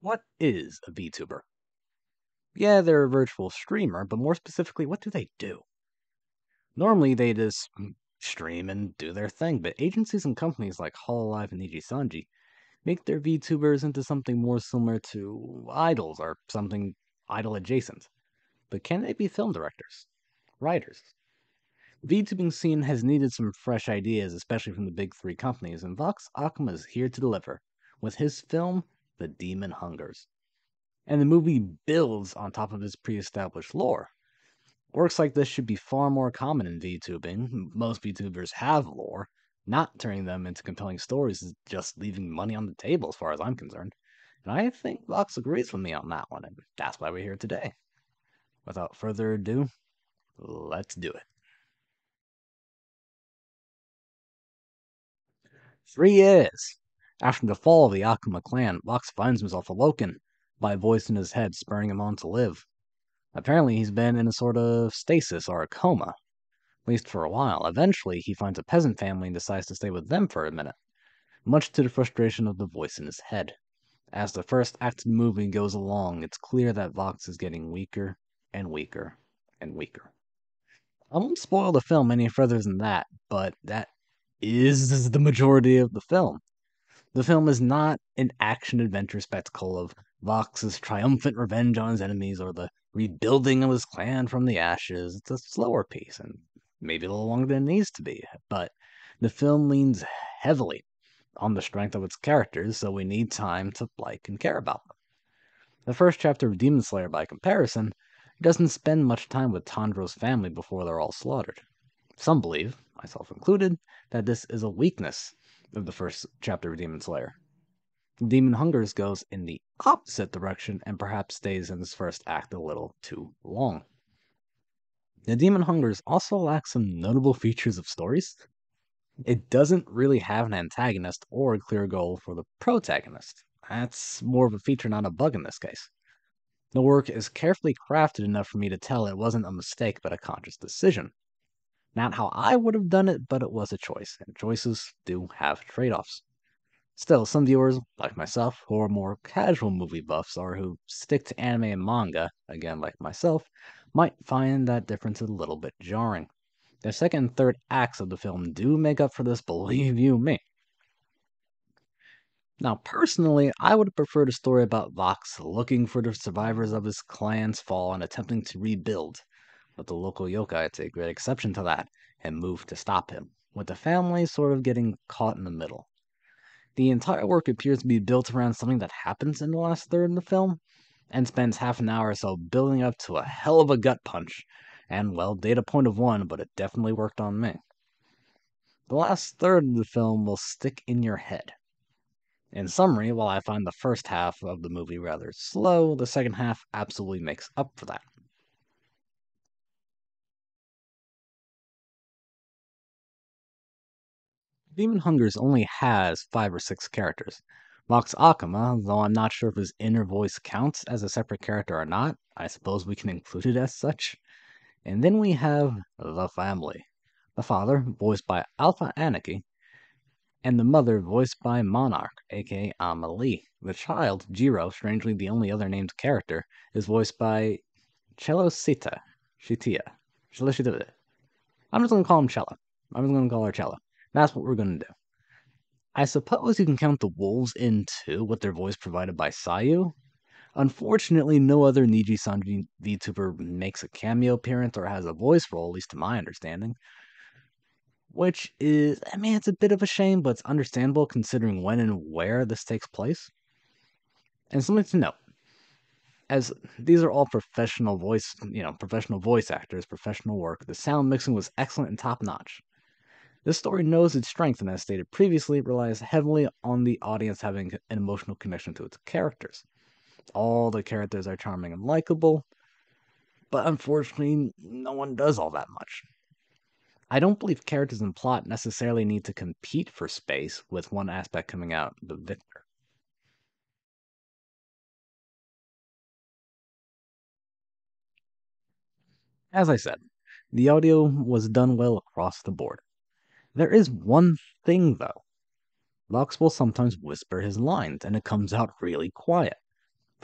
What is a VTuber? Yeah, they're a virtual streamer, but more specifically, what do they do? Normally, they just stream and do their thing, but agencies and companies like Hololive and Nijisanji make their VTubers into something more similar to idols or something idol adjacent. But can they be film directors? Writers? VTubing scene has needed some fresh ideas, especially from the big three companies, and Vox Akuma is here to deliver with his film, The Demon Hungers. And the movie builds on top of his pre-established lore. Works like this should be far more common in VTubing. Most VTubers have lore. Not turning them into compelling stories is just leaving money on the table as far as I'm concerned. And I think Vox agrees with me on that one, and that's why we're here today. Without further ado, let's do it. 3 years! After the fall of the Akuma clan, Vox finds himself awoken by a voice in his head spurring him on to live. Apparently, he's been in a sort of stasis or a coma, at least for a while. Eventually, he finds a peasant family and decides to stay with them for a minute, much to the frustration of the voice in his head. As the first act of the movie goes along, it's clear that Vox is getting weaker and weaker and weaker. I won't spoil the film any further than that, but that is the majority of the film. The film is not an action-adventure spectacle of Vox's triumphant revenge on his enemies or the rebuilding of his clan from the ashes. It's a slower piece, and maybe a little longer than it needs to be, but the film leans heavily on the strength of its characters, so we need time to like and care about them. The first chapter of Demon Slayer, by comparison, doesn't spend much time with Tanjiro's family before they're all slaughtered. Some believe, myself included, that this is a weakness of the first chapter of Demon Slayer. Demon Hungers goes in the opposite direction and perhaps stays in this first act a little too long. The Demon Hungers also lacks some notable features of stories. It doesn't really have an antagonist or a clear goal for the protagonist. That's more of a feature, not a bug in this case. The work is carefully crafted enough for me to tell it wasn't a mistake but a conscious decision. Not how I would have done it, but it was a choice, and choices do have trade-offs. Still, some viewers, like myself, who are more casual movie buffs or who stick to anime and manga, again like myself, might find that difference a little bit jarring. The second and third acts of the film do make up for this, believe you me. Now, personally, I would have preferred a story about Vox looking for the survivors of his clan's fall and attempting to rebuild, but the local yokai take great exception to that and move to stop him, with the family sort of getting caught in the middle. The entire work appears to be built around something that happens in the last third of the film, and spends half an hour or so building up to a hell of a gut punch. And, well, data point of one, but it definitely worked on me. The last third of the film will stick in your head. In summary, while I find the first half of the movie rather slow, the second half absolutely makes up for that. Demon Hungers only has 5 or 6 characters. Vox Akuma, though I'm not sure if his inner voice counts as a separate character or not, I suppose we can include it as such. And then we have the family. The father, voiced by Alpha Anarchy, and the mother, voiced by Monarch, aka Amelie. The child, Jiro, strangely the only other named character, is voiced by Cello Sita. Shitia. Shita. I'm just gonna call him Cello. I'm just gonna call her Cello. That's what we're gonna do. I suppose you can count the wolves in too, with their voice provided by Sayu. Unfortunately, no other Niji-san VTuber makes a cameo appearance or has a voice role, at least to my understanding. Which is, I mean, it's a bit of a shame, but it's understandable considering when and where this takes place. And something to note, as these are all professional voice actors, professional work, the sound mixing was excellent and top-notch. This story knows its strength, and as stated previously, it relies heavily on the audience having an emotional connection to its characters. All the characters are charming and likable, but unfortunately, no one does all that much. I don't believe characters and plot necessarily need to compete for space, with one aspect coming out the victor. As I said, the audio was done well across the board. There is one thing, though. Lux will sometimes whisper his lines, and it comes out really quiet.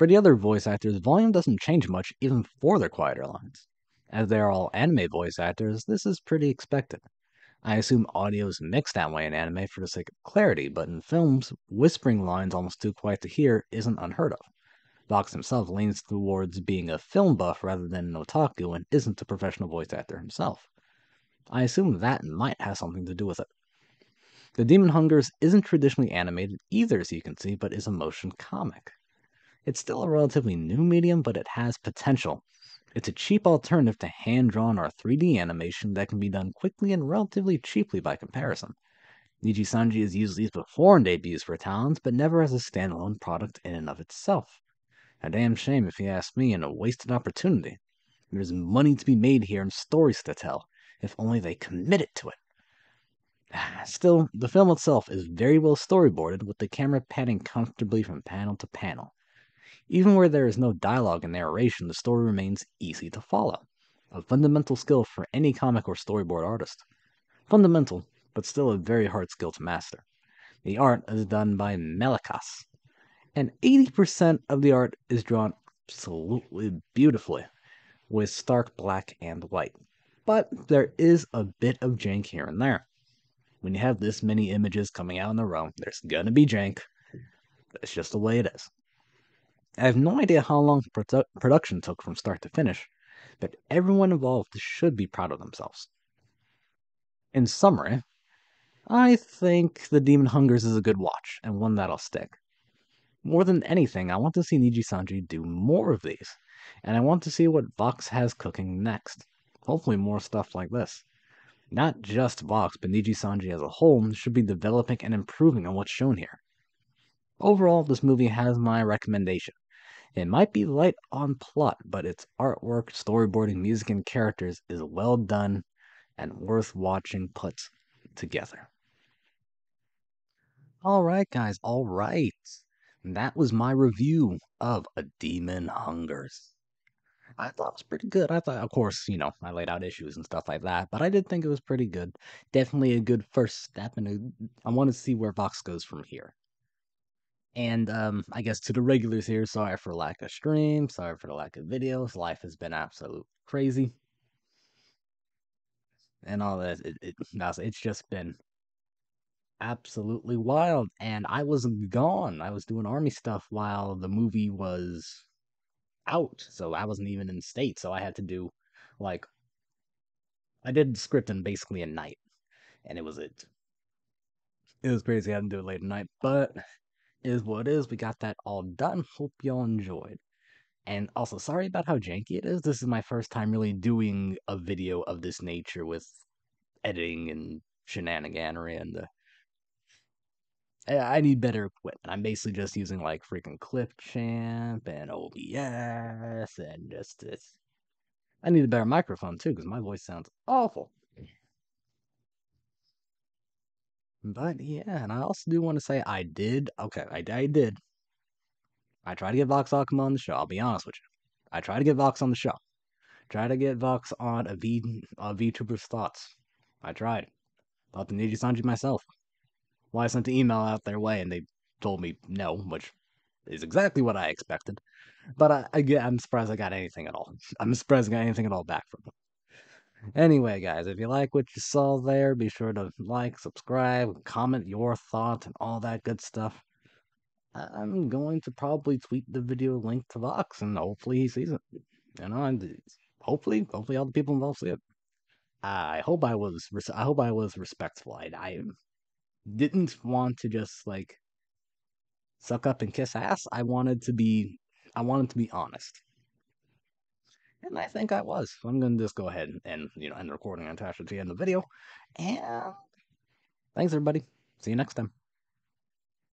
For the other voice actors, volume doesn't change much even for their quieter lines. As they are all anime voice actors, this is pretty expected. I assume audio is mixed that way in anime for the sake of clarity, but in films, whispering lines almost too quiet to hear isn't unheard of. Vox himself leans towards being a film buff rather than an otaku and isn't a professional voice actor himself. I assume that might have something to do with it. The Demon Hungers isn't traditionally animated either, as you can see, but is a motion comic. It's still a relatively new medium, but it has potential. It's a cheap alternative to hand-drawn or 3D animation that can be done quickly and relatively cheaply by comparison. Niji Sanji has used these before in debuts for talents, but never as a standalone product in and of itself. A damn shame, if you ask me, and a wasted opportunity. There's money to be made here and stories to tell, if only they committed to it. Still, the film itself is very well storyboarded, with the camera panning comfortably from panel to panel. Even where there is no dialogue and narration, the story remains easy to follow. A fundamental skill for any comic or storyboard artist. Fundamental, but still a very hard skill to master. The art is done by Melikas, and 80% of the art is drawn absolutely beautifully, with stark black and white. But there is a bit of jank here and there. When you have this many images coming out in a row, there's gonna be jank. That's just the way it is. I have no idea how long production took from start to finish, but everyone involved should be proud of themselves. In summary, I think The Demon Hungers is a good watch, and one that'll stick. More than anything, I want to see Niji Sanji do more of these, and I want to see what Vox has cooking next. Hopefully more stuff like this. Not just Vox, but Niji Sanji as a whole should be developing and improving on what's shown here. Overall, this movie has my recommendation. It might be light on plot, but its artwork, storyboarding, music, and characters is well done and worth watching put together. Alright, guys, alright. That was my review of A Demon Hungers. I thought it was pretty good. I thought, of course, I laid out issues and stuff like that, but I did think it was pretty good. Definitely a good first step, and I want to see where Vox goes from here. And I guess to the regulars here, sorry for lack of stream, sorry for the lack of videos. Life has been absolute crazy, and all that. It's just been absolutely wild. And I was gone. I was doing army stuff while the movie was out, so I wasn't even in the state. So I had to do, like, I did the script in basically a night, and it was it. It was crazy. I had to do it late at night, but it is what it is. We got that all done. Hope y'all enjoyed. And also, sorry about how janky it is. This is my first time really doing a video of this nature with editing and shenaniganery, and I need better equipment. I'm basically just using like freaking Clipchamp and OBS, and just it's. I need a better microphone too, because my voice sounds awful. But yeah, and I also do want to say I did. Okay, I did. I tried to get Vox Akuma on the show. I'll be honest with you. I tried to get Vox on the show. Try to get Vox on a VTuber's thoughts. I tried. Thought the Niji Sanji myself. Well, I sent the email out their way and they told me no, which is exactly what I expected. But I'm surprised I got anything at all. I'm surprised I got anything at all back from them. Anyway, guys, if you like what you saw there, be sure to like, subscribe, comment your thoughts, and all that good stuff. I'm going to probably tweet the video link to Vox, and hopefully he sees it. And hopefully all the people involved see it. I hope I was. I hope I was respectful. I didn't want to just like suck up and kiss ass. I wanted to be. I wanted to be honest, and I think I was. So I'm gonna just go ahead and end the recording and attach it to the end of the video. And thanks everybody. See you next time.